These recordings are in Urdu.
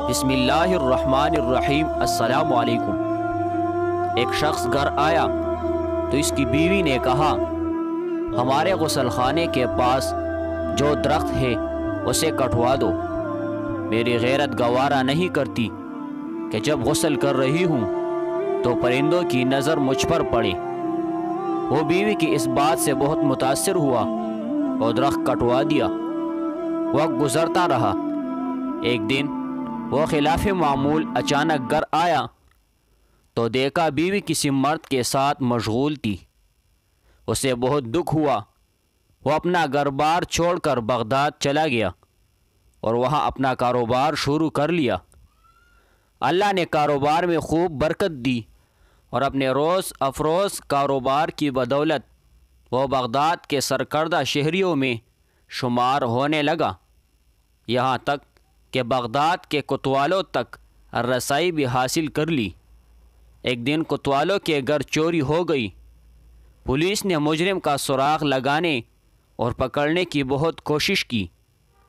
بسم اللہ الرحمن الرحیم۔ السلام علیکم۔ ایک شخص گھر آیا تو اس کی بیوی نے کہا، ہمارے غسل خانے کے پاس جو درخت ہے اسے کٹوا دو۔ میری غیرت گوارا نہیں کرتی کہ جب غسل کر رہی ہوں تو پرندوں کی نظر مجھ پر پڑے۔ وہ بیوی کی اس بات سے بہت متاثر ہوا اور درخت کٹوا دیا۔ وقت گزرتا رہا۔ ایک دن وہ خلاف معمول اچانک گھر آیا تو دیکھا بیوی کسی مرد کے ساتھ مشغول تھی۔ اسے بہت دکھ ہوا۔ وہ اپنا گھر بار چھوڑ کر بغداد چلا گیا اور وہاں اپنا کاروبار شروع کر لیا۔ اللہ نے کاروبار میں خوب برکت دی اور اپنے روز افروز کاروبار کی بدولت وہ بغداد کے سرکردہ شہریوں میں شمار ہونے لگا، یہاں تک کہ بغداد کے کوتوالوں تک رسائی بھی حاصل کر لی۔ ایک دن کوتوالوں کے گھر چوری ہو گئی۔ پولیس نے مجرم کا سراغ لگانے اور پکڑنے کی بہت کوشش کی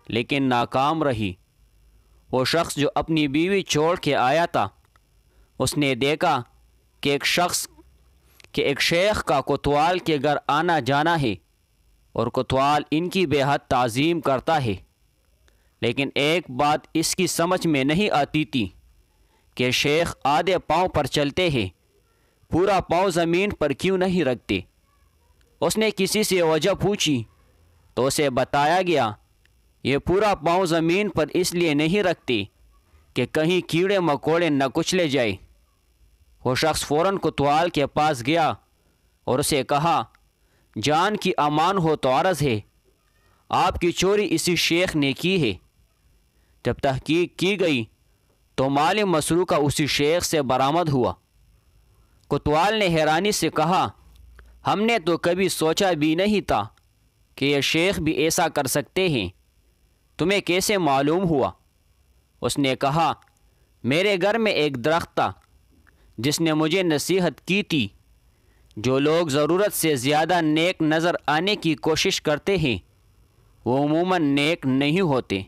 لیکن ناکام رہی۔ وہ شخص جو اپنی بیوی چھوڑ کے آیا تھا، اس نے دیکھا کہ ایک شیخ کا کوتوال کے گھر آنا جانا ہے اور کوتوال ان کی بے حد تعظیم کرتا ہے، لیکن ایک بات اس کی سمجھ میں نہیں آتی تھی کہ شیخ آدھے پاؤں پر چلتے ہیں، پورا پاؤں زمین پر کیوں نہیں رکھتے۔ اس نے کسی سے وجہ پوچھی تو اسے بتایا گیا، یہ پورا پاؤں زمین پر اس لیے نہیں رکھتے کہ کہیں کیڑے مکوڑے نہ کچلے جائے۔ وہ شخص فوراً کوتوال کے پاس گیا اور اسے کہا، جان کی امان ہو تو عرض ہے، آپ کی چوری اسی شیخ نے کی ہے۔ جب تحقیق کی گئی تو مال مسروقہ اسی شیخ سے برآمد ہوا۔ کوتوال نے حیرانی سے کہا، ہم نے تو کبھی سوچا بھی نہیں تھا کہ یہ شیخ بھی ایسا کر سکتے ہیں، تمہیں کیسے معلوم ہوا؟ اس نے کہا، میرے گھر میں ایک درخت تھا جس نے مجھے نصیحت کی تھی، جو لوگ ضرورت سے زیادہ نیک نظر آنے کی کوشش کرتے ہیں وہ عموماً نیک نہیں ہوتے۔